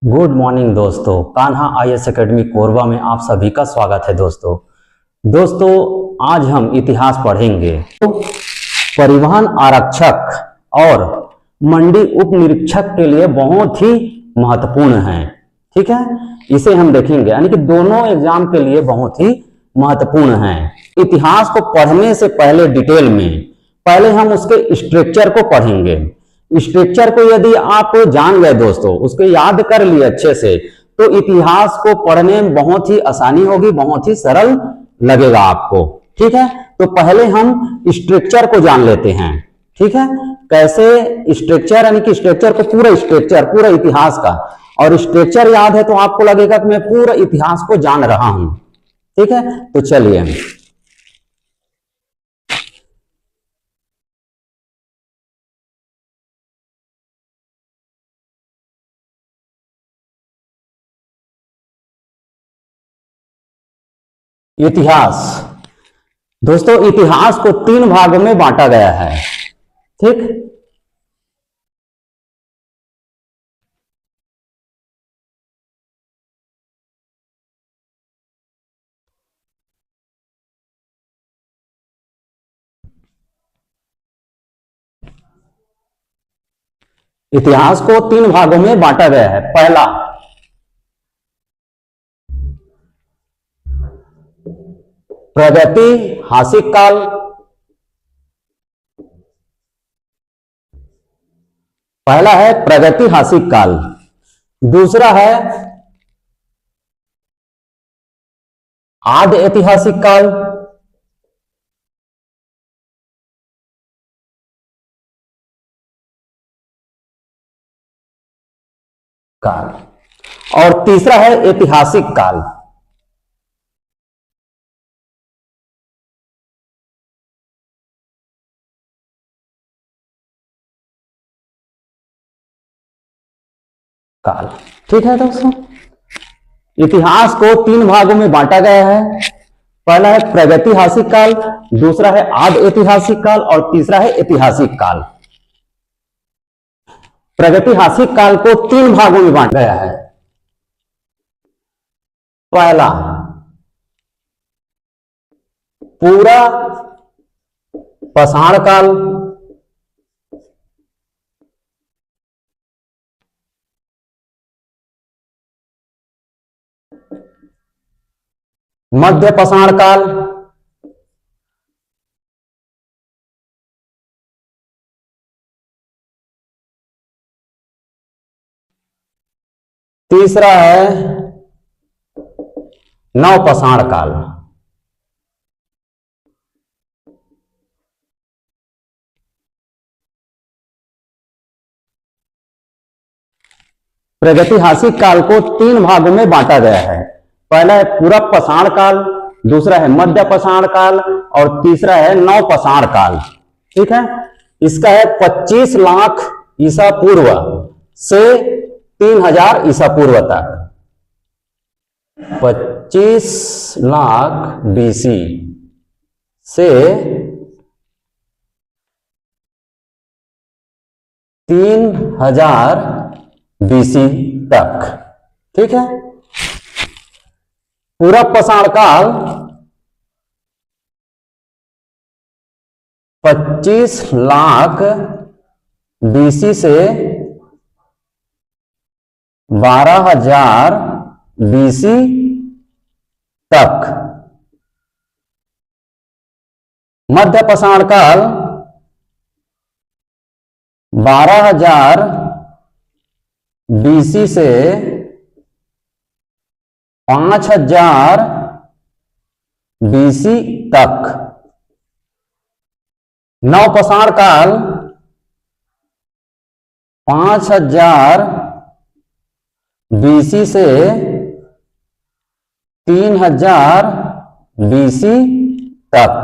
Good morning दोस्तों, Kanha IAS academy Korba में आप सभी का स्वागत है। दोस्तों आज हम इतिहास पढ़ेंगे। तो परिवहन आरक्षक और मंडी उप निरीक्षक के लिए बहुत ही महत्वपूर्ण है। ठीक है, इसे हम देखेंगे, यानी कि दोनों एग्जाम के लिए बहुत ही महत्वपूर्ण है। इतिहास को पढ़ने से पहले डिटेल में पहले हम उसके स्ट्रक्चर को पढ़ेंगे। स्ट्रक्चर को यदि आप जान गए दोस्तों, उसको याद कर लिए अच्छे से, तो इतिहास को पढ़ने में बहुत ही आसानी होगी, बहुत ही सरल लगेगा आपको। ठीक है, तो पहले हम स्ट्रक्चर को जान लेते हैं। ठीक है, कैसे स्ट्रक्चर, यानी कि स्ट्रक्चर को पूरा स्ट्रक्चर पूरा इतिहास का, और स्ट्रक्चर याद है तो आपको लगेगा कि मैं पूरा इतिहास को जान रहा हूं। ठीक है, तो चलिए इतिहास। दोस्तों इतिहास को 3 भागों में बांटा गया है। ठीक, इतिहास को 3 भागों में बांटा गया है। पहला प्रागैतिहासिक काल, पहला है प्रागैतिहासिक काल, दूसरा है आदि ऐतिहासिक काल, और तीसरा है ऐतिहासिक काल। ठीक है दोस्तों, इतिहास को 3 भागों में बांटा गया है। पहला है प्रागैतिहासिक काल, दूसरा है आदि ऐतिहासिक काल, और तीसरा है ऐतिहासिक काल। प्रागैतिहासिक काल को 3 भागों में बांटा गया है। पहला पूरा पाषाण काल, मध्य पाषाण काल, तीसरा है नव पाषाण काल। प्रागैतिहासिक काल को 3 भागों में बांटा गया है। पहला है पूरा पाषाण काल, दूसरा है मध्य पाषाण काल, और तीसरा है नव पाषाण काल। ठीक है, इसका है 25 लाख ईसा पूर्व से 3000 ईसा पूर्व तक। 25 लाख बीसी से 3000 बीसी तक। ठीक है, पूरा पाषाण काल 25 लाख बीसी से 12000 बीसी तक। मध्य पाषाण काल 12000 बीसी से 5000 बीसी तक। नव पाषाण काल 5000 बीसी से 3000 बीसी तक।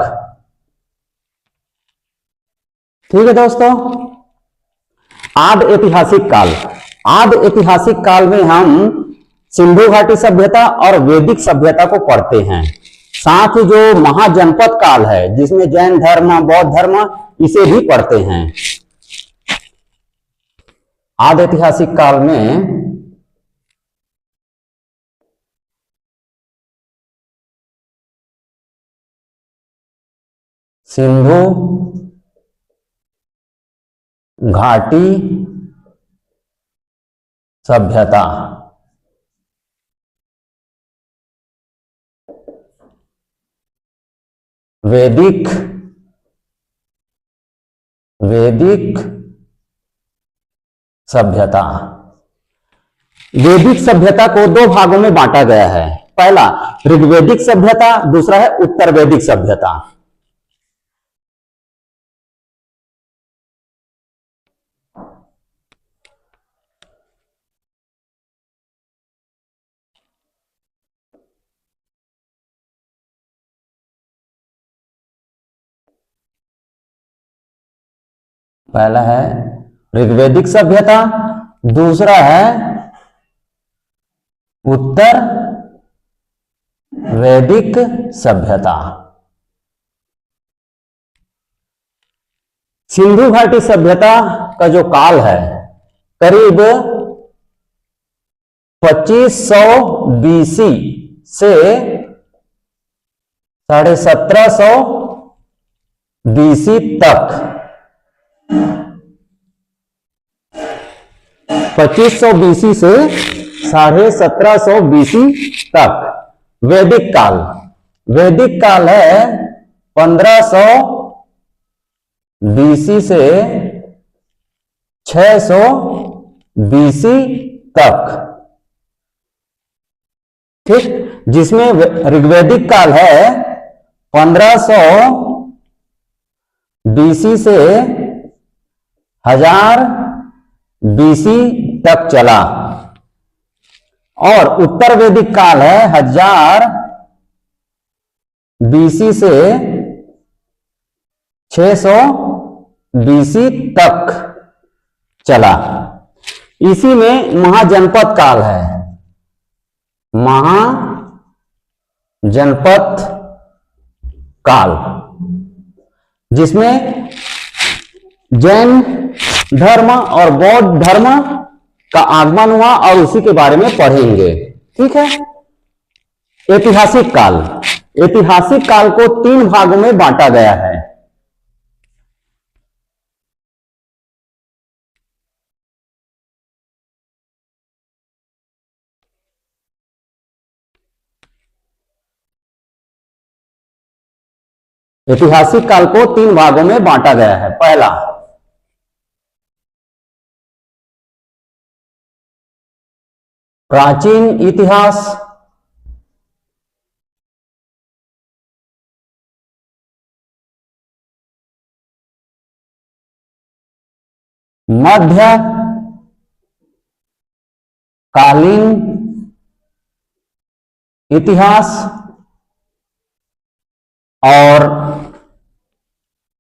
ठीक है दोस्तों, आदि ऐतिहासिक काल। आदि ऐतिहासिक काल में हम सिंधु घाटी सभ्यता और वैदिक सभ्यता को पढ़ते हैं। साथ ही जो महाजनपद काल है, जिसमें जैन धर्म, बौद्ध धर्म, इसे भी पढ़ते हैं। आदि ऐतिहासिक काल में सिंधु घाटी सभ्यता। वैदिक सभ्यता। वैदिक सभ्यता को दो भागों में बांटा गया है। पहला ऋग्वैदिक सभ्यता, दूसरा है उत्तर वैदिक सभ्यता। पहला है ऋग्वैदिक सभ्यता, दूसरा है उत्तर वैदिक सभ्यता। सिंधु घाटी सभ्यता का जो काल है करीब 2500 बीसी से 1750 बीसी तक, 2500 बीसी से 1750 बीसी तक वैदिक काल। वैदिक काल है 1500 बीसी से 600 बीसी तक, ठीक। जिसमें ऋग्वैदिक काल है 1500 बीसी से 1000 बीसी तक चला, और उत्तर वैदिक काल है 1000 बीसी से 600 बीसी तक चला। इसी में महाजनपद काल है, महाजनपद काल, जिसमें जैन धर्म और बौद्ध धर्म का आगमन हुआ, और उसी के बारे में पढ़ेंगे, ठीक है। ऐतिहासिक काल। ऐतिहासिक काल को 3 भागों में बांटा गया है। ऐतिहासिक काल को 3 भागों में बांटा गया है। पहला प्राचीन इतिहास, मध्यकालीन इतिहास, और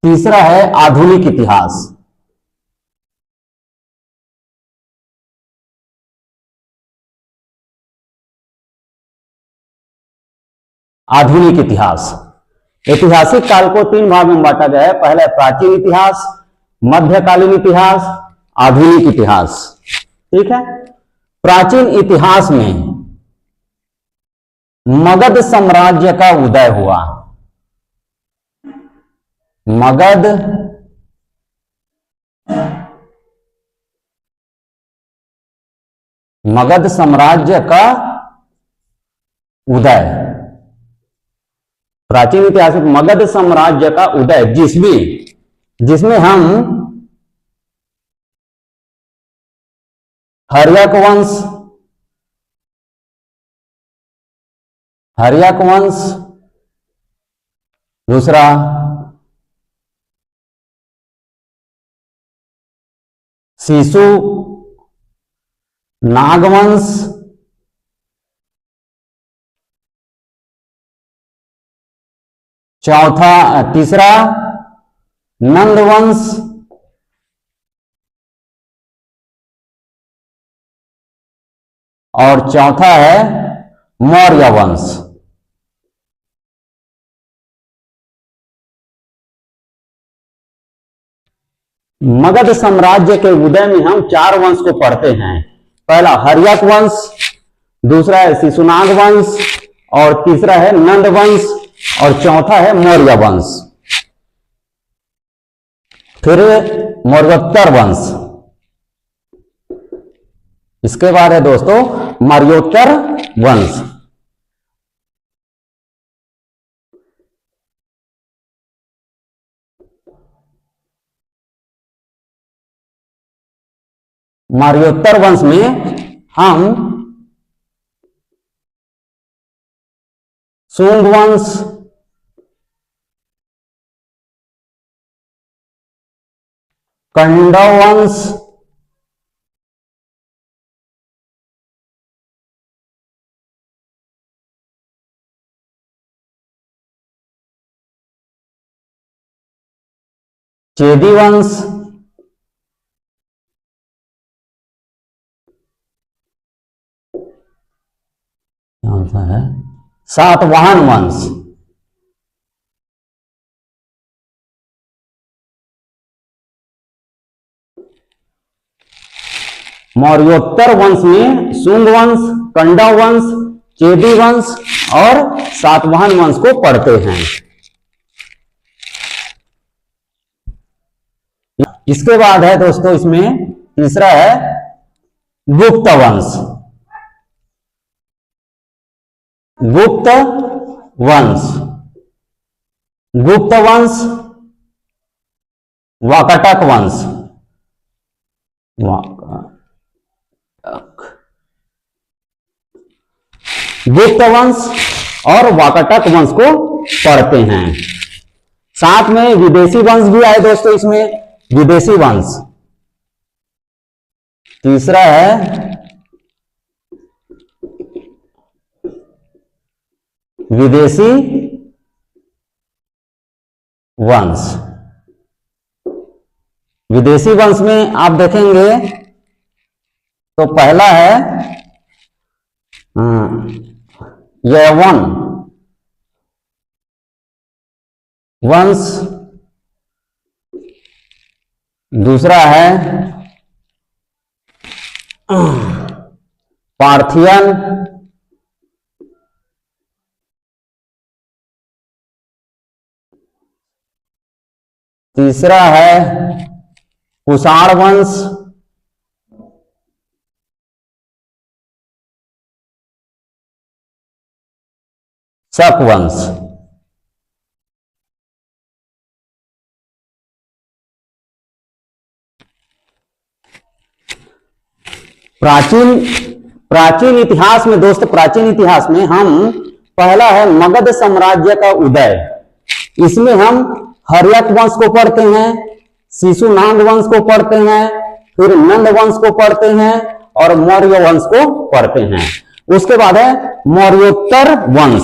तीसरा है आधुनिक इतिहास। आधुनिक इतिहास। ऐतिहासिक काल को 3 भागों में बांटा गया है। पहला प्राचीन इतिहास, मध्यकालीन इतिहास, आधुनिक इतिहास, ठीक है। प्राचीन इतिहास में मगध साम्राज्य का उदय हुआ। मगध साम्राज्य का उदय, प्राचीन इतिहास में मगध साम्राज्य का उदय, जिसमें हम हर्यक वंश, दूसरा शिशु नागवंश, तीसरा नंदवंश, और चौथा है मौर्य वंश। मगध साम्राज्य के उदय में हम 4 वंश को पढ़ते हैं। पहला हर्यक वंश, दूसरा है शिशुनाग वंश, और तीसरा है नंद वंश, और चौथा है मौर्य वंश। फिर मौर्योत्तर वंश, इसके बाद है दोस्तों मौर्योत्तर वंश। मौर्योत्तर वंश में हम शुंग वंश, कण्व वंश, चेदी वंश, कौन सा है, सातवाहन वंश, मौर्योत्तर वंश में शुंग वंश, कण्व वंश, चेदी वंश और सातवाहन वंश को पढ़ते हैं। इसके बाद है दोस्तों इसमें तीसरा है गुप्त वंश। गुप्त वंश, गुप्त वंश, वाकाटक वंश, गुप्त वंश और वाकाटक वंश को पढ़ते हैं। साथ में विदेशी वंश भी आए दोस्तों इसमें, विदेशी वंश। तीसरा है विदेशी वंश। विदेशी वंश में आप देखेंगे तो पहला है यवन वंश, दूसरा है पार्थियन, तीसरा है कुषाण वंश, शक वंश। प्राचीन इतिहास में दोस्त, प्राचीन इतिहास में हम पहला है मगध साम्राज्य का उदय। इसमें हम हर्यक वंश को पढ़ते हैं, शिशुनाग वंश को पढ़ते हैं, फिर नंद वंश को पढ़ते हैं और मौर्य वंश को पढ़ते हैं। उसके बाद है मौर्योत्तर वंश।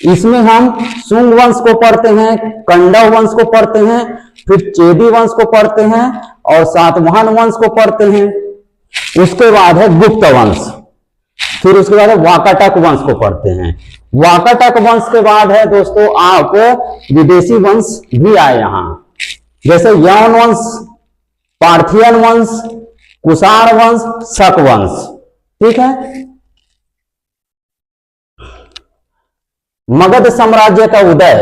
इसमें हम शुंग वंश को पढ़ते हैं, कण्व वंश को पढ़ते हैं, फिर चेदी वंश को पढ़ते हैं और सातवाहन वंश को पढ़ते हैं। उसके बाद है गुप्त वंश, फिर उसके बाद है वाकाटक वंश को पढ़ते हैं। वाकाटक वंश के बाद है दोस्तों आप विदेशी वंश भी आए यहां, जैसे यवन वंश, पार्थियन वंश, कुषाण वंश, शक वंश। ठीक है। मगध साम्राज्य का उदय,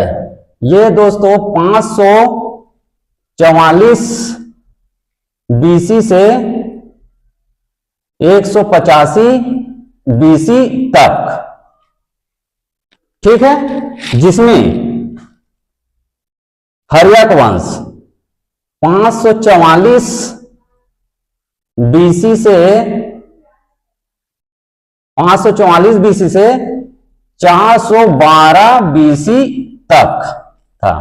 ये दोस्तों 544 बीसी से 185 बीसी तक, ठीक है, जिसमें हर्यक वंश 544 बीसी से 412 बीसी तक था।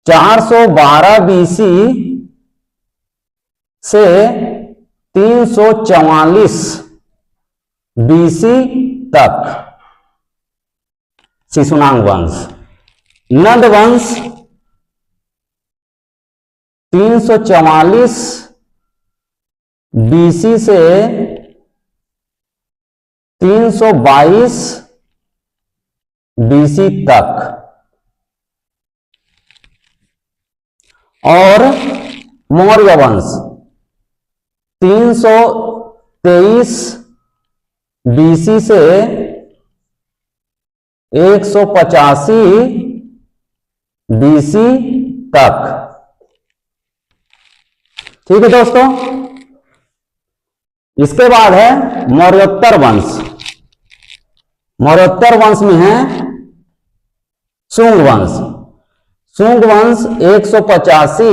412 बीसी से 344 बीसी तक शिशुनाग वंश। नंद वंश 344 बीसी से 322 बीसी तक, और मौर्य वंश 323 बीसी से 185 BC तक। ठीक है दोस्तों। इसके बाद है मौर्योत्तर वंश। मौर्योत्तर वंश में है शुंग वंश। शुंग वंश 185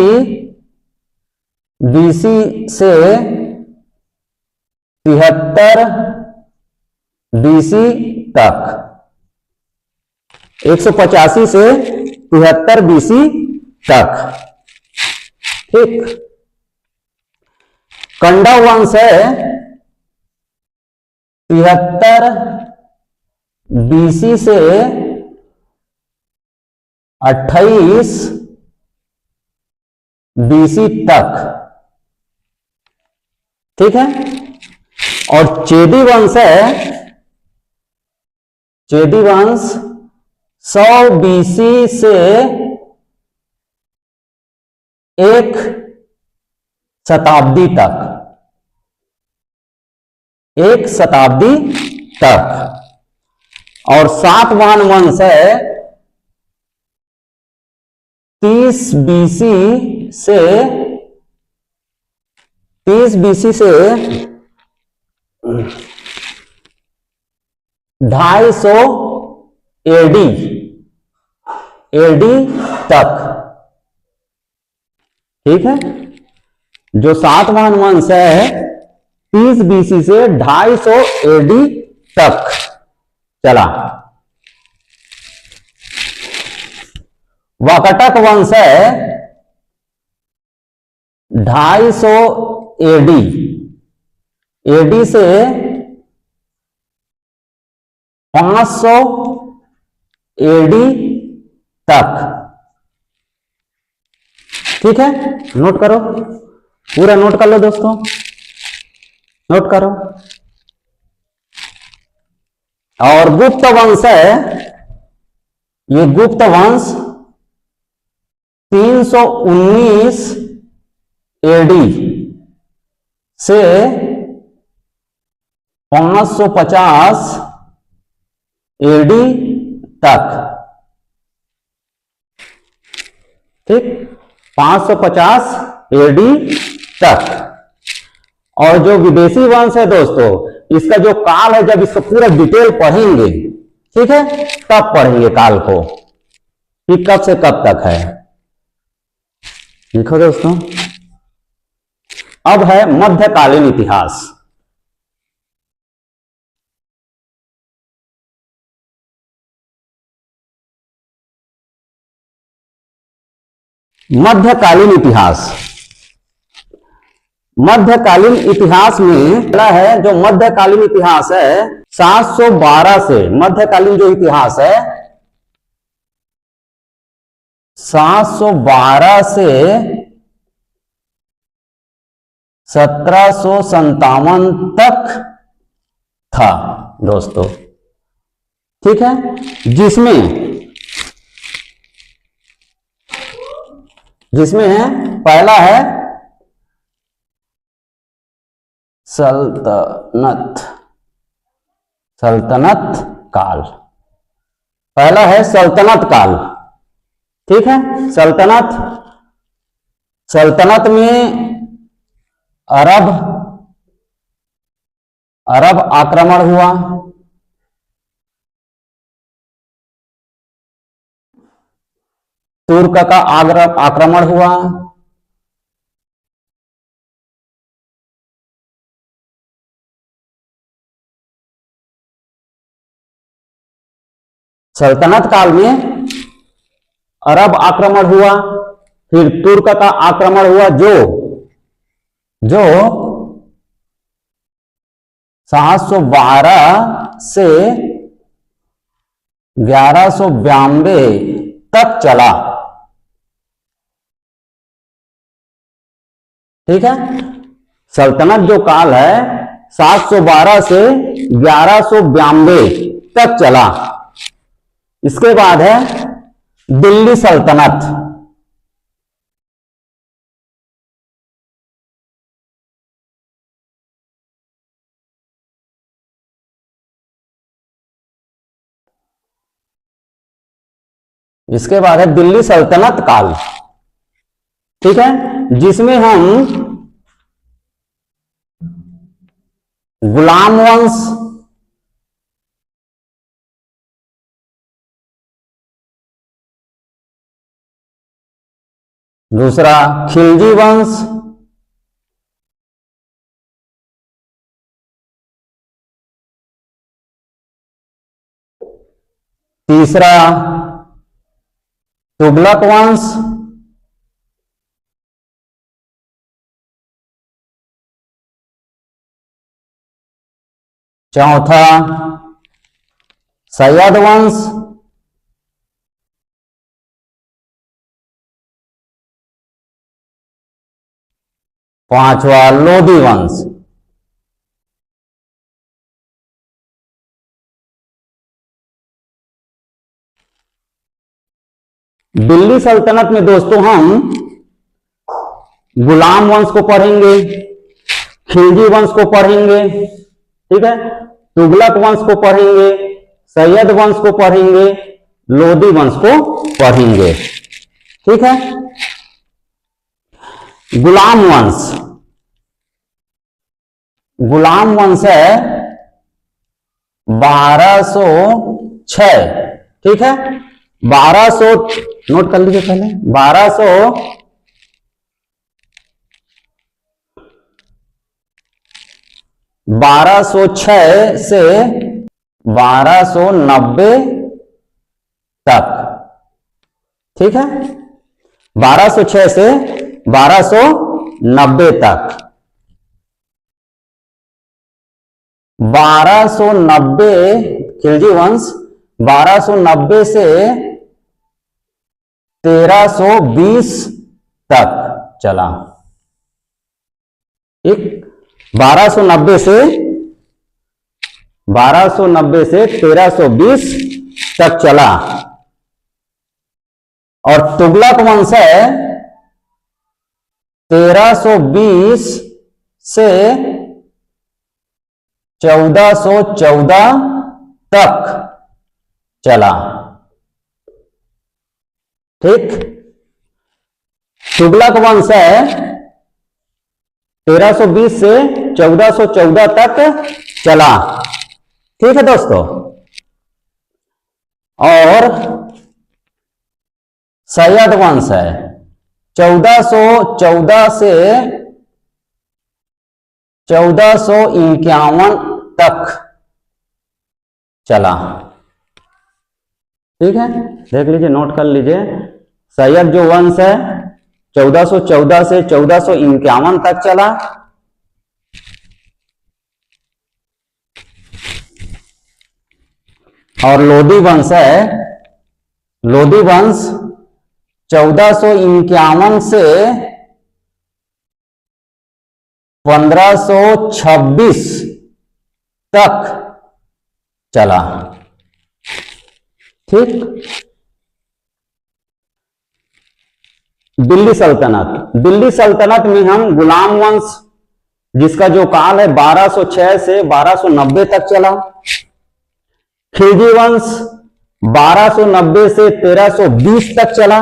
BC से 73 BC तक। 185 से 73 BC तक। ठीक। कंडव वंश है 73 BC से 28 BC तक। ठीक है। और चेदी वंश है, चेदी वंश 100 BC से 1 शताब्दी तक। 1 शताब्दी तक। और सातवाहन वंश है 30 BC से 250 AD तक। ठीक है। जो सातवाहन वंश है 30 BC से 250 AD तक चला। वाकटक वंश है 250 AD से 500 AD तक। ठीक है। नोट करो, पूरा नोट कर लो दोस्तों, नोट करो। और गुप्त वंश है, ये गुप्त वंश 319 AD से 550 AD तक। ठीक। 550 AD तक। और जो विदेशी वंश है दोस्तों, इसका जो काल है, जब इसको पूरा डिटेल पढ़ेंगे, ठीक है, तब पढ़ेंगे काल को कि कब से कब तक है। देखो दोस्तों, अब है मध्यकालीन इतिहास। मध्यकालीन इतिहास। मध्यकालीन इतिहास में पहला है, जो मध्यकालीन इतिहास है 712 से, मध्यकालीन जो इतिहास है 712 से 1757 तक था दोस्तों। ठीक है। जिसमें है, पहला है सल्तनत काल। पहला है सल्तनत काल। ठीक है। सल्तनत में अरब आक्रमण हुआ। तुर्क का आक्रमण हुआ। सल्तनत काल में अरब आक्रमण हुआ, फिर तुर्क का आक्रमण हुआ, जो 712 से 1192 तक चला। ठीक है। सल्तनत जो काल है 712 से 1192 तक चला। इसके बाद है दिल्ली सल्तनत। इसके बाद है दिल्ली सल्तनत काल, ठीक है, जिसमें हम गुलाम वंश, दूसरा खिलजी वंश, तीसरा तुगलक वंश, चौथा सैयद वंश, पांचवा लोधी वंश। दिल्ली सल्तनत में दोस्तों हम गुलाम वंश को पढ़ेंगे, खिलजी वंश को पढ़ेंगे, ठीक है, तुगलक वंश को पढ़ेंगे, सैयद वंश को पढ़ेंगे, लोधी वंश को पढ़ेंगे, ठीक है। गुलाम वंश, गुलाम वंश है 1206, ठीक है, 1200, नोट कर लीजिए पहले, 1206 से 1290 तक, ठीक है, 1206 से 1290 तक। 1290 खिलजी वंश 1290 से 1320 तक चला, ठीक, 1290 से 1320 तक चला। और तुगलक वंश है 1320 से 1414 तक चला, ठीक। तुगलक वंश है 1320 से 1414 तक चला, ठीक है दोस्तों। और सैयद वंश है 1414 से 1451 तक चला, ठीक है, देख लीजिए, नोट कर लीजिए। सैयद जो वंश है 1414 से 1451 तक चला, और लोधी वंश है, लोधी वंश 1451 से 1526 तक चला, ठीक। दिल्ली सल्तनत, दिल्ली सल्तनत में हम गुलाम वंश, जिसका जो काल है 1206 से 1290 तक चला, खिलजी वंश 1290 से 1320 तक चला,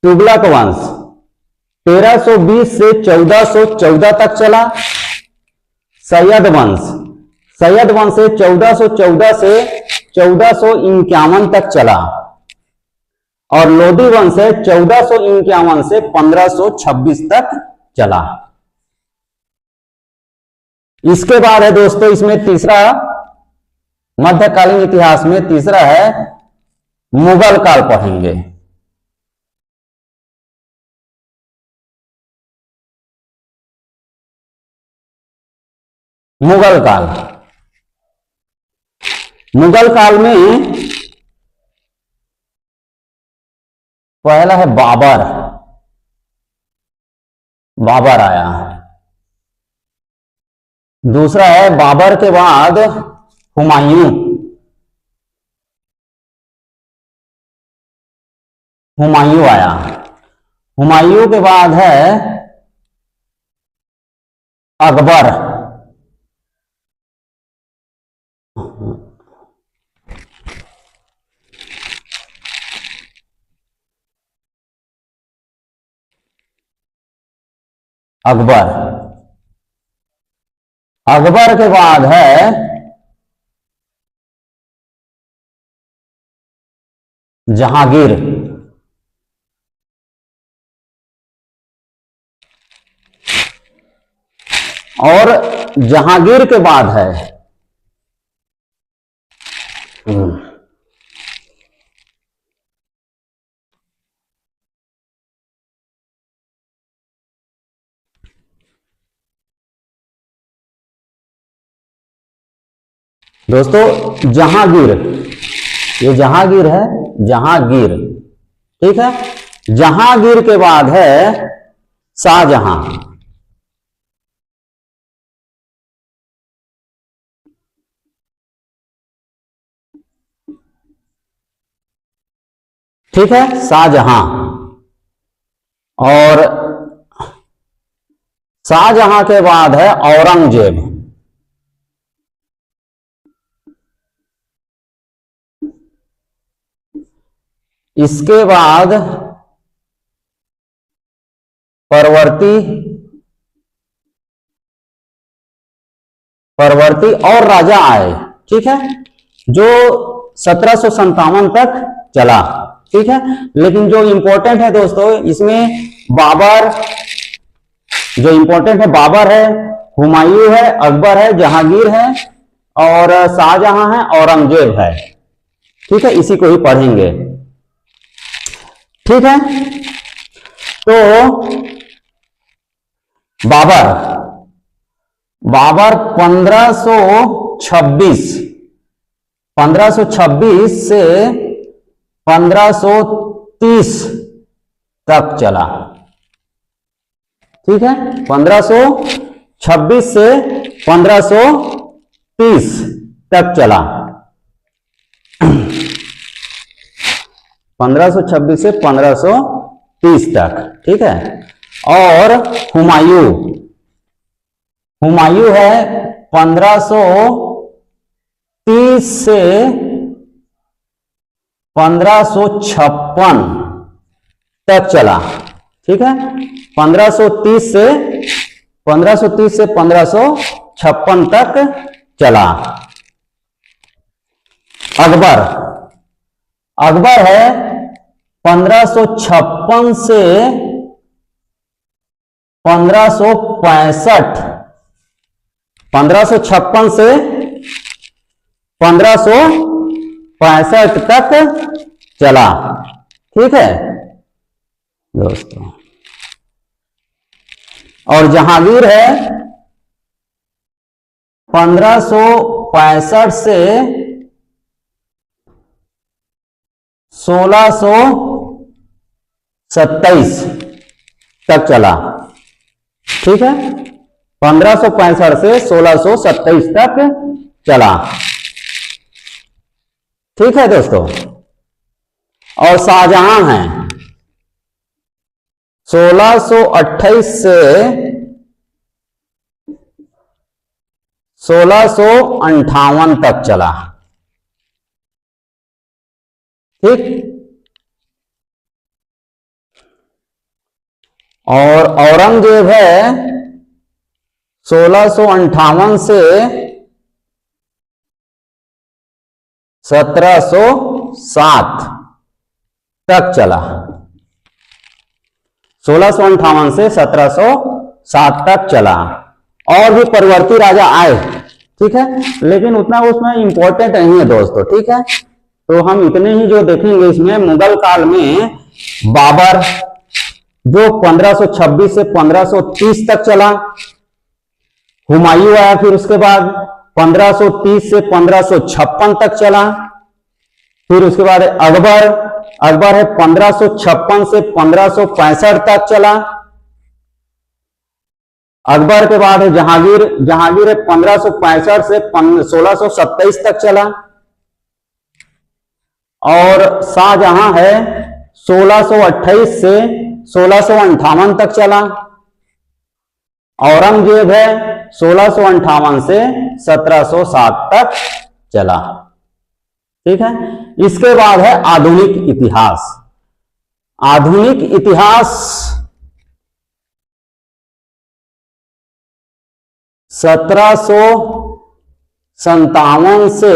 तुगलक वंश 1320 से 1414 तक चला, सैयद वंश से 1414 से 1451 तक चला, और लोधी वंश है 1451 से 1526 तक चला। इसके बाद है दोस्तों, इसमें तीसरा मध्यकालीन इतिहास में तीसरा है मुगल काल पढ़ेंगे। मुगल काल, मुगल काल में पहला है बाबर, बाबर आया। दूसरा है बाबर के बाद हुमायूं, हुमायूं आया। हुमायूं के बाद है अकबर, अकबर। अकबर के बाद है जहांगीर। और जहांगीर के बाद है दोस्तों जहांगीर। ये जहांगीर है, जहांगीर। ठीक है। जहांगीर के बाद है शाहजहां। ठीक है, शाहजहां। और शाहजहां के बाद है औरंगजेब। इसके बाद परवर्ती परवर्ती और राजा आए। ठीक है, जो 1757 तक चला। ठीक है, लेकिन जो इंपॉर्टेंट है दोस्तों इसमें बाबर, जो इंपॉर्टेंट है बाबर है, हुमायूं है, अकबर है, जहांगीर है और शाहजहां है, औरंगजेब है। ठीक है, इसी को ही पढ़ेंगे। ठीक है, तो बाबर 1526 से 1530 तक चला। ठीक है, 1526 से 1530 तक चला। 1526 से 1530 तक। ठीक है, और हुमायूं है 1530 से 1556 तक चला। ठीक है, 1530 से 1556 तक चला। अकबर है 1556 से 1565, 1556 से 1565 तक चला। ठीक है दोस्तों, और जहांगीर है 1565 से 1627 तक चला। ठीक है, 1565 से 1627 तक चला। ठीक है दोस्तों, और शाहजहां है 1628 से 1658 तक चला। ठीक, और औरंगजेब है 1658 से 1707 तक चला। 1658 से 1707 तक चला। और भी परिवर्ती राजा आए। ठीक है, लेकिन उतना उसमें इंपॉर्टेंट नहीं है दोस्तों। ठीक है, तो हम इतने ही जो देखेंगे इसमें, मुगल काल में बाबर जो 1526 से 1530 तक चला। हुमायूं आया फिर उसके बाद 1530 से 1556 तक चला। फिर उसके बाद अकबर है 1556 से 1565 तक चला। अकबर के बाद है जहांगीर है 1565 से 1627 तक चला। और शाहजहां है 1628 से 1658 तक चला। औरंगजेब है 1658 से 1707 तक चला। ठीक है, इसके बाद है आधुनिक इतिहास। आधुनिक इतिहास 1757 से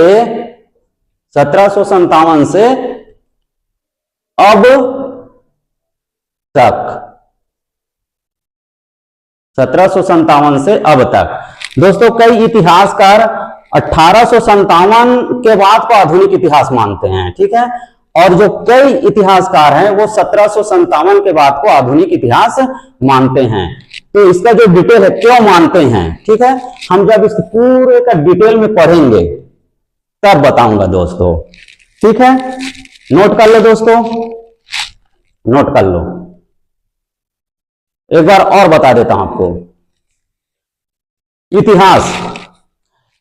अब तक, 1757 से अब तक। दोस्तों कई इतिहासकार 1857 के बाद को आधुनिक इतिहास मानते हैं, ठीक है, और जो कई इतिहासकार हैं वो 1757 के बाद को आधुनिक इतिहास मानते हैं। तो इसका जो डिटेल है क्यों मानते हैं, ठीक है, हम जब इसके पूरे का डिटेल में पढ़ेंगे तब बताऊंगा दोस्तों, ठीक है। नोट कर लो दोस्तों, नोट कर लो। एक बार और बता देता हूं आपको।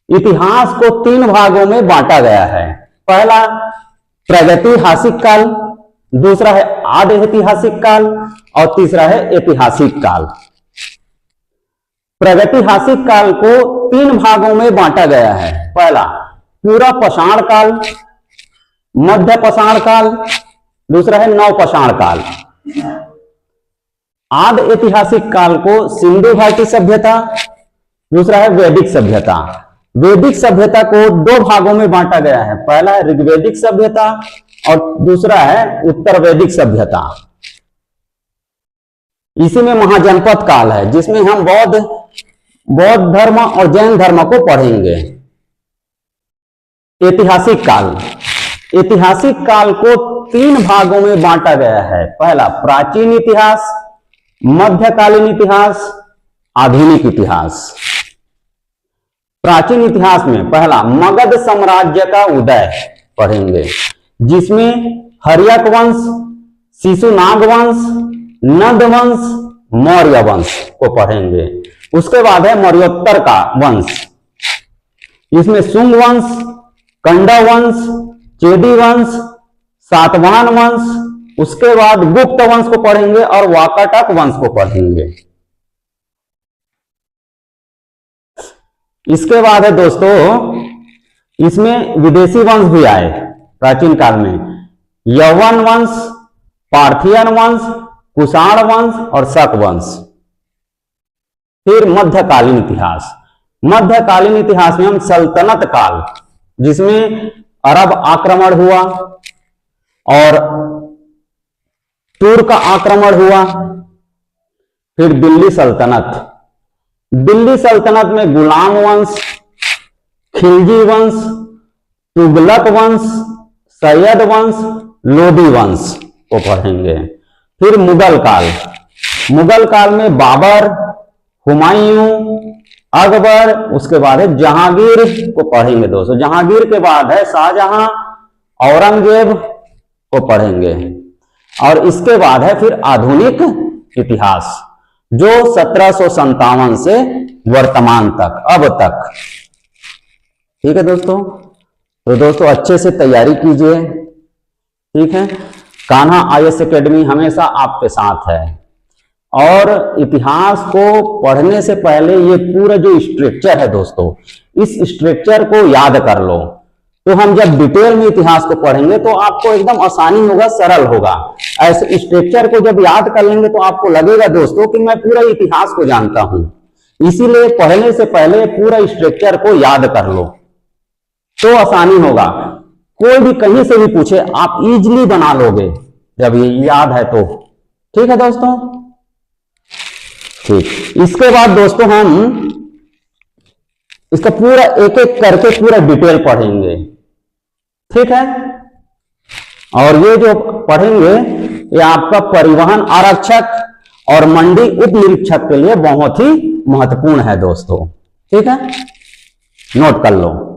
इतिहास को 3 भागों में बांटा गया है। पहला प्रागैतिहासिक काल, दूसरा है आधे ऐतिहासिक काल और तीसरा है ऐतिहासिक काल। प्रागैतिहासिक काल को 3 भागों में बांटा गया है। पहला पूरा पाषाण काल, मध्य पाषाण काल, दूसरा है नव पाषाण काल। आधे ऐतिहासिक काल को सिंधु घाटी सभ्यता, दूसरा है वैदिक सभ्यता। वैदिक सभ्यता को 2 भागों में बांटा गया है। पहला है ऋग्वैदिक सभ्यता और दूसरा है उत्तर वैदिक सभ्यता। इसी में महाजनपद काल है, जिसमें हम बौद्ध धर्म और जैन धर्म को पढ़ेंगे। ऐतिहासिक काल को 3 भागों में बांटा गया है। पहला प्राचीन इतिहास, मध्यकालीन इतिहास, आधुनिक इतिहास। प्राचीन इतिहास में पहला मगध साम्राज्य का उदय पढ़ेंगे, जिसमें हर्यक वंश, शिशुनाग वंश, नंद वंश, मौर्य वंश को पढ़ेंगे। उसके बाद है मौर्योत्तर का वंश, इसमें शुंग वंश, कंडव वंश, चेदी वंश, सातवाहन वंश, उसके बाद गुप्त वंश को पढ़ेंगे और वाकाटक वंश को पढ़ेंगे। इसके बाद है दोस्तों, इसमें विदेशी वंश भी आए प्राचीन काल में। यवन वंश, पार्थियन वंश, कुषाण वंश और शक वंश। फिर मध्यकालीन इतिहास में हम सल्तनत काल, जिसमें अरब आक्रमण हुआ और तुर्क आक्रमण हुआ। फिर दिल्ली सल्तनत में गुलाम वंश, खिलजी वंश, तुगलक वंश, सैयद वंश, लोदी वंश को पढ़ेंगे। फिर मुगल काल में बाबर, हुमायूं, अकबर, उसके बाद है जहांगीर को पढ़ेंगे दोस्तों। जहांगीर के बाद है शाहजहां, औरंगजेब को पढ़ेंगे। और इसके बाद है फिर आधुनिक इतिहास, जो 1757 से वर्तमान तक, अब तक। ठीक है दोस्तों, तो दोस्तों अच्छे से तैयारी कीजिए, ठीक है। कान्हा IAS एकेडमी हमेशा आपके साथ है। और इतिहास को पढ़ने से पहले ये पूरा जो स्ट्रक्चर है दोस्तों, इस स्ट्रक्चर को याद कर लो। तो हम जब डिटेल में इतिहास को पढ़ेंगे तो आपको एकदम आसानी होगा, सरल होगा। ऐसे स्ट्रक्चर को जब याद कर लेंगे तो आपको लगेगा दोस्तों कि मैं पूरा इतिहास को जानता हूं। इसीलिए पढ़ने से पहले पूरा स्ट्रक्चर को याद कर लो तो आसानी होगा। कोई भी कहीं से भी पूछे आप इजीली बना लोगे जब ये याद है तो। ठीक है दोस्तों, ठीक। इसके बाद दोस्तों हम इसका पूरा एक एक करके पूरा डिटेल पढ़ेंगे, ठीक है। और ये जो पढ़ेंगे ये आपका परिवहन आरक्षक और मंडी उप निरीक्षक के लिए बहुत ही महत्वपूर्ण है दोस्तों, ठीक है। नोट कर लो।